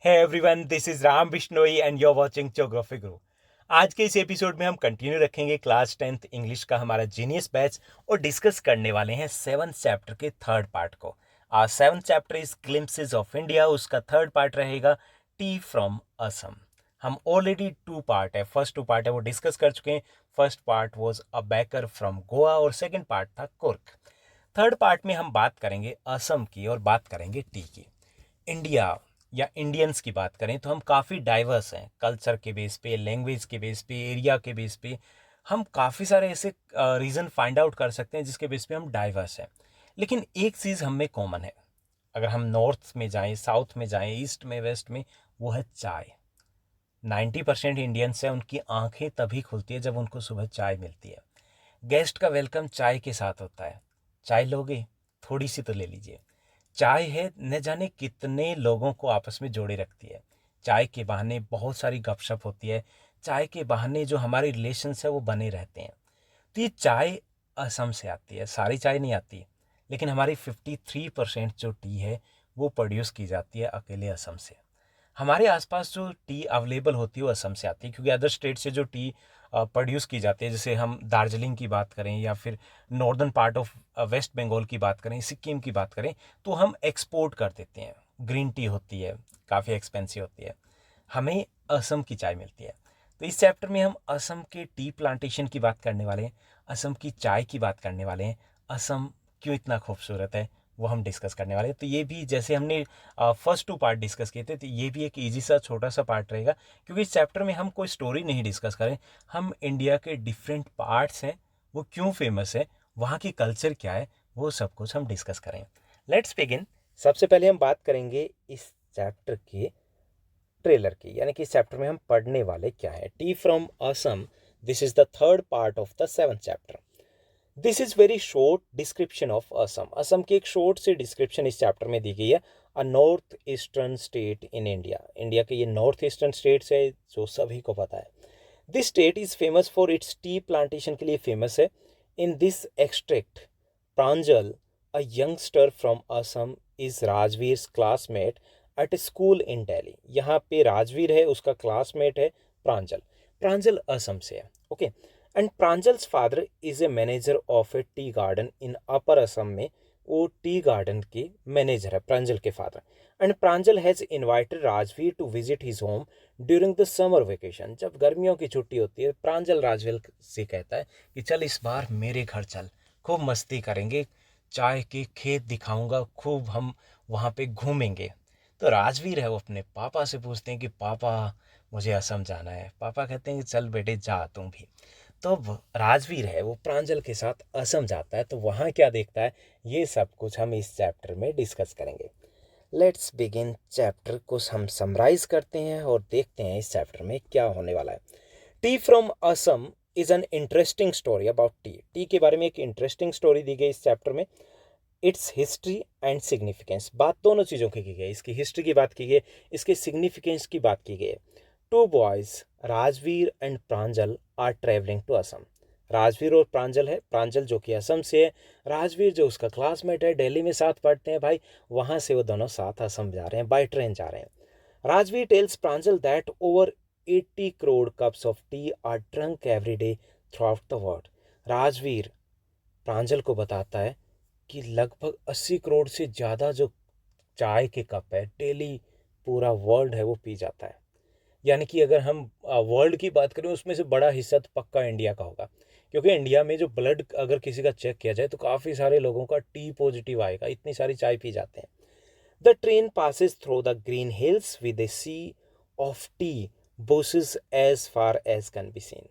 Hey everyone, this is Ram Bishnoi and you're watching Geography Guru। आज के इस episode में हम कंटिन्यू रखेंगे क्लास 10th इंग्लिश का हमारा जीनियस बैच और डिस्कस करने वाले हैं 7th चैप्टर के थर्ड पार्ट को। आज 7th chapter is glimpses of India, उसका थर्ड पार्ट रहेगा टी फ्रॉम असम। हम ऑलरेडी टू पार्ट है, फर्स्ट टू पार्ट है वो डिस्कस कर चुके हैं। First part was a baker from Goa और सेकेंड पार्ट था कुर्क। थर्ड पार्ट में हम बात करेंगे असम की और बात करेंगे टी की। इंडिया या इंडियंस की बात करें तो हम काफ़ी डाइवर्स हैं, कल्चर के बेस पे, लैंग्वेज के बेस पे, एरिया के बेस पे। हम काफ़ी सारे ऐसे रीज़न फाइंड आउट कर सकते हैं जिसके बेस पे हम डाइवर्स हैं। लेकिन एक चीज़ हम में कॉमन है, अगर हम नॉर्थ में जाएं, साउथ में जाएं, ईस्ट में, वेस्ट में, वो है चाय। 90% इंडियंस हैं, उनकी आंखें तभी खुलती है जब उनको सुबह चाय मिलती है। गेस्ट का वेलकम चाय के साथ होता है। चाय लोगे? थोड़ी सी तो ले लीजिए। चाय है न जाने कितने लोगों को आपस में जोड़े रखती है। चाय के बहाने बहुत सारी गपशप होती है। चाय के बहाने जो हमारे रिलेशंस है वो बने रहते हैं। तो ये चाय असम से आती है, सारी चाय नहीं आती, लेकिन हमारी 53% जो टी है वो प्रोड्यूस की जाती है अकेले असम से। हमारे आसपास जो टी अवेलेबल होती है वो असम से आती है, क्योंकि अदर स्टेट से जो टी प्रोड्यूस की जाती है, जैसे हम दार्जिलिंग की बात करें या फिर northern part of West Bengal की बात करें, सिक्किम की बात करें, तो हम एक्सपोर्ट कर देते हैं। ग्रीन टी होती है, काफ़ी एक्सपेंसिव होती है, हमें असम की चाय मिलती है। तो इस चैप्टर में हम असम के टी प्लांटेशन की बात करने वाले हैं, असम की चाय की बात करने वाले हैं, असम क्यों इतना खूबसूरत है वो हम डिस्कस करने वाले हैं। तो ये भी जैसे हमने फर्स्ट टू पार्ट डिस्कस किए थे, तो ये भी एक इजी सा छोटा सा पार्ट रहेगा, क्योंकि इस चैप्टर में हम कोई स्टोरी नहीं डिस्कस करें, हम इंडिया के डिफरेंट पार्ट्स हैं, वो क्यों फेमस है, वहाँ की कल्चर क्या है, वो सब कुछ हम डिस्कस करें। Let's begin. सबसे पहले हम बात करेंगे इस चैप्टर के ट्रेलर की, यानी कि इस चैप्टर में हम पढ़ने वाले क्या है। Tea from Assam, this is the third part of the 7th chapter. This is very short description of Assam. Assam की एक शॉर्ट सी डिस्क्रिप्शन इस चैप्टर में दी गई है। A north eastern state in India, India के ये नॉर्थ ईस्टर्न स्टेट्स है जो सभी को पता है। This state is famous for its tea plantation के लिए फेमस है। In this extract Pranjal, a youngster from Assam, is Rajveer classmate at school इन दिल्ली। यहाँ पे राजवीर है, उसका क्लासमेट है प्रांजल। प्रांजल असम से है, okay. And Pranjal's father is a manager of a tea garden in upper Assam में, वो टी गार्डन के मैनेजर है प्रांजल के father. And Pranjal has invited Rajvir to visit his home during the summer vacation. जब गर्मियों की छुट्टी होती है, प्रांजल राजवीर से कहता है कि चल इस बार मेरे घर चल, खूब मस्ती करेंगे, चाय के खेत दिखाऊंगा, खूब हम वहाँ पे घूमेंगे। तो राजवीर है वो अपने पापा से पूछते हैं कि पापा मुझे असम जाना है। पापा कहते हैं कि चल बेटे जा तुम भी। तो अब राजवीर है वो प्रांजल के साथ असम जाता है, तो वहाँ क्या देखता है, ये सब कुछ हम इस चैप्टर में डिस्कस करेंगे। Let's begin. चैप्टर को हम समराइज करते हैं और देखते हैं इस चैप्टर में क्या होने वाला है। Tea from Assam is an interesting story about T. Tea के बारे में एक इंटरेस्टिंग स्टोरी दी गई इस चैप्टर में। इट्स हिस्ट्री एंड सिग्निफिकेंस, बात दोनों चीज़ों की गई, इसकी हिस्ट्री की बात की गई, इसके सिग्निफिकेंस की बात की गई। Two boys, Rajvir and Pranjal, are travelling to Assam. Rajvir और प्रांजल है, प्रांजल जो कि असम से है, राजवीर जो उसका क्लासमेट है, दिल्ली में साथ पढ़ते हैं भाई, वहाँ से वो दोनों साथ असम जा रहे हैं, बाई ट्रेन जा रहे हैं। Rajvir tells Pranjal that over 80 crore cups of tea are drunk every day throughout the world. Rajvir Pranjal को बताता है कि लगभग 80 करोड़ से ज़्यादा जो चाय के कप है डेली पूरा वर्ल्ड है वो पी जाता है। यानी कि अगर हम वर्ल्ड की बात करें, उसमें से बड़ा हिस्सा तो पक्का इंडिया का होगा, क्योंकि इंडिया में जो ब्लड अगर किसी का चेक किया जाए तो काफ़ी सारे लोगों का टी पॉजिटिव आएगा, इतनी सारी चाय पी जाते हैं। The train passes through the green hills with a sea of tea bushes as far as can be seen.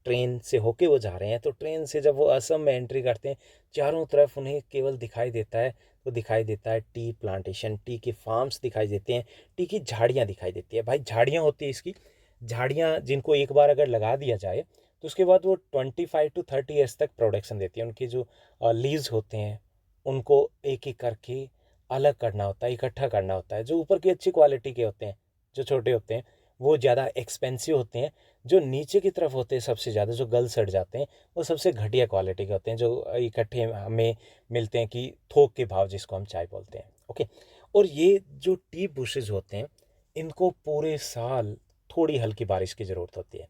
Train से होके वो जा रहे हैं, तो ट्रेन से जब वो असम में एंट्री करते हैं, चारों तरफ उन्हें केवल दिखाई देता है, तो दिखाई देता है टी प्लांटेशन, टी के फार्म्स दिखाई देते हैं, टी की झाड़ियाँ दिखाई देती है। भाई झाड़ियाँ होती है इसकी, झाड़ियाँ जिनको एक बार अगर लगा दिया जाए तो उसके बाद वो 25 to 30 ईयर्स तक प्रोडक्शन देती है। उनके जो लीव्स होते हैं उनको एक एक करके अलग करना होता है, इकट्ठा करना होता है। जो ऊपर की अच्छी क्वालिटी के होते हैं, जो छोटे होते हैं, वो ज़्यादा एक्सपेंसिव होते हैं। जो नीचे की तरफ होते हैं सबसे ज़्यादा, जो गल सड़ जाते हैं, वो सबसे घटिया क्वालिटी के होते हैं, जो इकट्ठे हमें मिलते हैं कि थोक के भाव, जिसको हम चाय बोलते हैं, ओके। और ये जो टी बुशेस होते हैं, इनको पूरे साल थोड़ी हल्की बारिश की ज़रूरत होती है।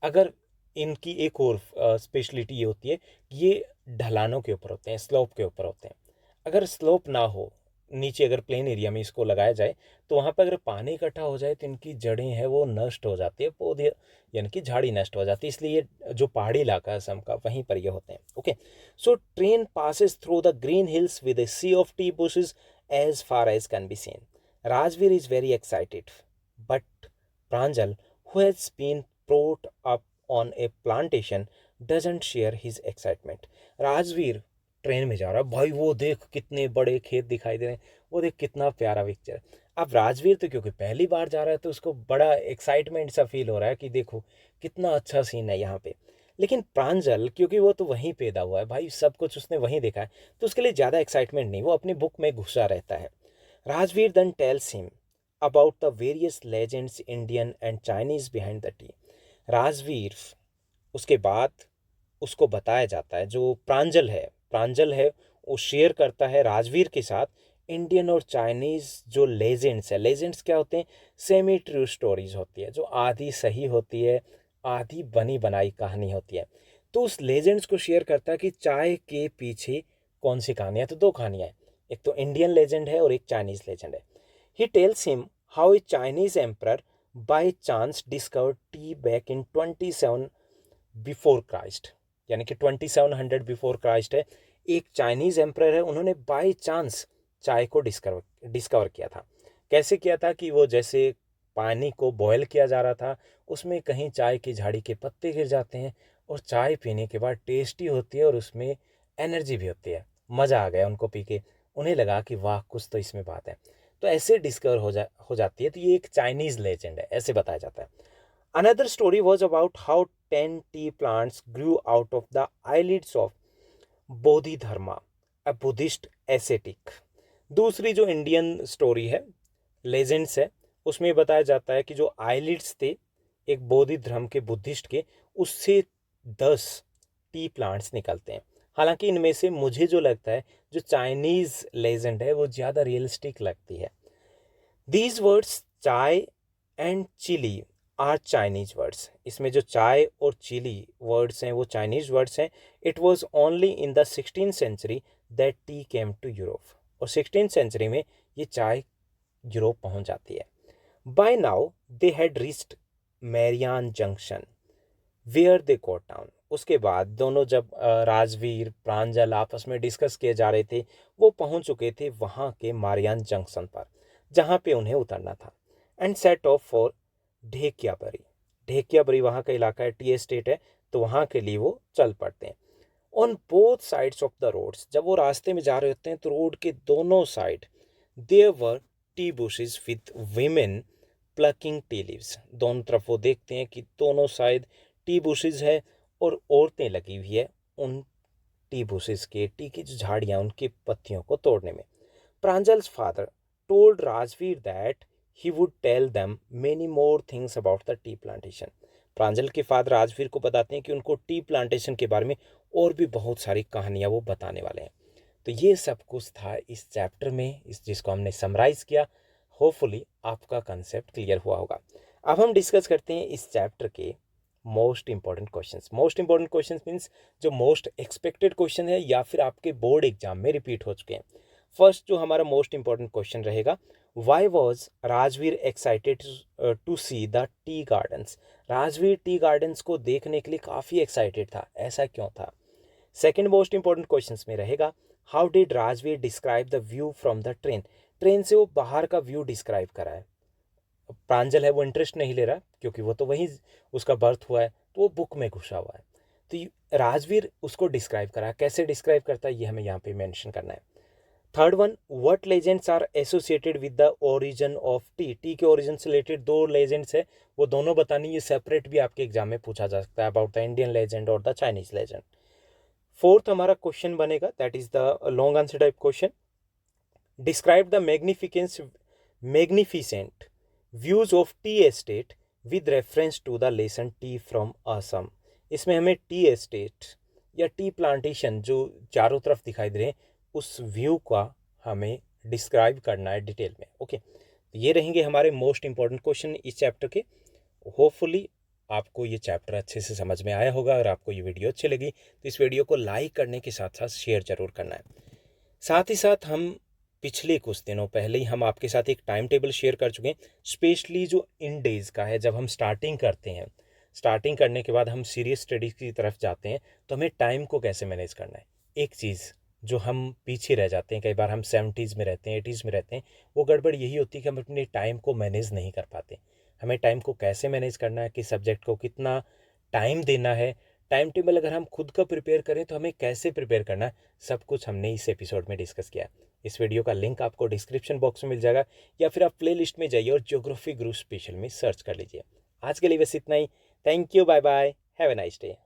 अगर इनकी एक और स्पेशलिटी ये होती है कि ये ढलानों के ऊपर होते हैं, स्लोप के ऊपर होते हैं। अगर स्लोप ना हो, नीचे अगर प्लेन एरिया में इसको लगाया जाए, तो वहाँ पर अगर पानी इकट्ठा हो जाए तो इनकी जड़ें हैं वो नष्ट हो जाती है, पौधे यानी कि झाड़ी नष्ट हो जाती है। इसलिए ये जो पहाड़ी इलाका है असम का, वहीं पर ये होते हैं। Okay, so train passes through the green hills with a sea of tea bushes as far as can be seen. Rajvir is very excited, but Pranjal, who has been brought up on a plantation, doesn't share his excitement. Rajveer train में जा रहा है, भाई वो देख कितने बड़े खेत दिखाई दे रहे हैं, वो देख कितना प्यारा पिक्चर। अब राजवीर तो क्योंकि पहली बार जा रहा है तो उसको बड़ा एक्साइटमेंट सा फील हो रहा है कि देखो कितना अच्छा सीन है यहाँ पे। लेकिन प्रांजल, क्योंकि वो तो वहीं पैदा हुआ है भाई, सब कुछ उसने वहीं देखा है, तो उसके लिए ज़्यादा एक्साइटमेंट नहीं, वो अपनी बुक में घुसा रहता है। Rajveer then tells him about the various legends Indian and Chinese behind the tea. Rajveer उसके बाद उसको बताया जाता है, जो प्रांजल है वो शेयर करता है राजवीर के साथ इंडियन और चाइनीज़ जो लेजेंड्स है। लेजेंड्स क्या होते हैं? सेमी ट्रू स्टोरीज होती है, जो आधी सही होती है, आधी बनी बनाई कहानी होती है। तो उस लेजेंड्स को शेयर करता है कि चाय के पीछे कौन सी कहानियाँ। तो दो कहानियाँ हैं, एक तो इंडियन लेजेंड है और एक चाइनीज़ लेजेंड है। He tells him how a Chinese emperor by chance discovered T back in 27 before Christ, यानी कि 2700 बिफोर क्राइस्ट है। एक चाइनीज़ एम्परर है, उन्होंने बाय चांस चाय को डिस्कवर किया था। कैसे किया था कि वो जैसे पानी को बॉयल किया जा रहा था, उसमें कहीं चाय की झाड़ी के पत्ते गिर जाते हैं और चाय पीने के बाद टेस्टी होती है और उसमें एनर्जी भी होती है। मज़ा आ गया उनको पी के, उन्हें लगा कि वाह कुछ तो इसमें बात है। तो ऐसे डिस्कवर हो जाती है। तो ये एक चाइनीज़ लेजेंड है, ऐसे बताया जाता है। Another story was about how 10 tea plants grew out of the eyelids of Bodhidharma, a Buddhist ascetic. दूसरी जो इंडियन स्टोरी है, लेजेंड्स है, उसमें बताया जाता है कि जो आईलिड्स थे एक बोधि धर्म के बुद्धिस्ट के, उससे 10 टी प्लांट्स निकलते हैं। हालांकि इनमें से मुझे जो लगता है, जो चाइनीज़ लेजेंड है वो ज़्यादा रियलिस्टिक लगती है। These words chai and chilli are Chinese words. इसमें जो चाय और चिली वर्ड्स हैं वो चाइनीज वर्ड्स हैं। It was only in the 16th century that tea came to Europe, और 16th सेंचुरी में ये चाय यूरोप पहुंच जाती है। By now they had reached Mariani junction where they got down. उसके बाद दोनों जब राजवीर प्रांजल आपस में डिस्कस किए जा रहे थे, वो पहुंच चुके थे वहाँ के मारियान जंक्शन पर, जहाँ पे उन्हें उतरना था। And set off for Dhekiabari. Dhekiabari वहाँ का इलाका है, टी एस्टेट है, तो वहाँ के लिए वो चल पड़ते हैं। On both sides of the roads, जब वो रास्ते में जा रहे होते हैं तो रोड के दोनों side there were tea bushes with women plucking tea leaves. दोनों तरफ वो देखते हैं कि दोनों साइड टी बुशेस है और औरतें लगी हुई है उन टी बुशेस के, टी की जो झाड़ियाँ उनकी पत्तियों को तोड़ने में। Pranjal's father told Rajvir that he would tell them many more things about the tea plantation. Pranjal के फादर राजवीर को बताते हैं कि उनको टी प्लांटेशन के बारे में और भी बहुत सारी कहानियाँ वो बताने वाले हैं। तो ये सब कुछ था इस चैप्टर में, इस जिसको हमने समराइज किया। होपफुली आपका कंसेप्ट क्लियर हुआ होगा। अब हम डिस्कस करते हैं इस चैप्टर के most important questions. Most important questions means जो मोस्ट एक्सपेक्टेड क्वेश्चन है या फिर आपके बोर्ड एग्जाम में रिपीट हो चुके हैं। फर्स्ट जो हमारा मोस्ट इंपॉर्टेंट क्वेश्चन रहेगा, why was Rajvir excited to see the tea gardens. Rajvir tea gardens को देखने के लिए काफ़ी एक्साइटेड था, ऐसा क्यों था। सेकेंड मोस्ट इंपॉर्टेंट क्वेश्चन में रहेगा, how did Rajveer describe the view from the train. Train से वो बाहर का व्यू डिस्क्राइब करा है। प्रांजल है वो इंटरेस्ट नहीं ले रहा क्योंकि वो तो वहीं उसका बर्थ हुआ है, तो वो बुक में घुसा हुआ है। तो राजवीर उसको डिस्क्राइब करा, कैसे डिस्क्राइब करता है ये हमें यहाँ पे मेंशन करना है। Third one, what legends are associated with the origin of tea. Tea के ओरिजिन से रिलेटेड दो लेजेंड्स है, वो दोनों बतानी, ये सेपरेट भी आपके एग्जाम में पूछा जा सकता है, अबाउट द इंडियन लेजेंड और द चाइनीज लेजेंड। फोर्थ हमारा क्वेश्चन बनेगा, that is the long answer type question, describe the magnificent views of tea estate with reference to the lesson tea from Assam. इसमें हमें टी एस्टेट या tea plantation जो चारों तरफ दिखाई दे रहे हैं, उस व्यू का हमें डिस्क्राइब करना है डिटेल में। ओके, ये रहेंगे हमारे मोस्ट इंपॉर्टेंट क्वेश्चन इस चैप्टर के। होपफुली आपको ये चैप्टर अच्छे से समझ में आया होगा। अगर आपको ये वीडियो अच्छी लगी तो इस वीडियो को लाइक करने के साथ साथ शेयर जरूर करना है। साथ ही साथ हम पिछले कुछ दिनों पहले ही हम आपके साथ एक टाइम टेबल शेयर कर चुके हैं, स्पेशली जो इन डेज़ का है। जब हम स्टार्टिंग करते हैं, स्टार्टिंग करने के बाद हम सीरियस स्टडीज़ की तरफ जाते हैं, तो हमें टाइम को कैसे मैनेज करना है। एक चीज़ जो हम पीछे रह जाते हैं, कई बार हम 70s में रहते हैं, 80s में रहते हैं, वो गड़बड़ यही होती है कि हम अपने टाइम को मैनेज नहीं कर पाते। हमें टाइम को कैसे मैनेज करना है, किस सब्जेक्ट को कितना टाइम देना है, टाइम टेबल अगर हम खुद का प्रिपेयर करें तो हमें कैसे प्रिपेयर करना है, सब कुछ हमने इस एपिसोड में डिस्कस किया। इस वीडियो का लिंक आपको डिस्क्रिप्शन बॉक्स में मिल जाएगा, या फिर आप प्लेलिस्ट में जाइए और ज्योग्राफी गुरु स्पेशल में सर्च कर लीजिए। आज के लिए बस इतना ही। Thank you, bye bye, have a nice day.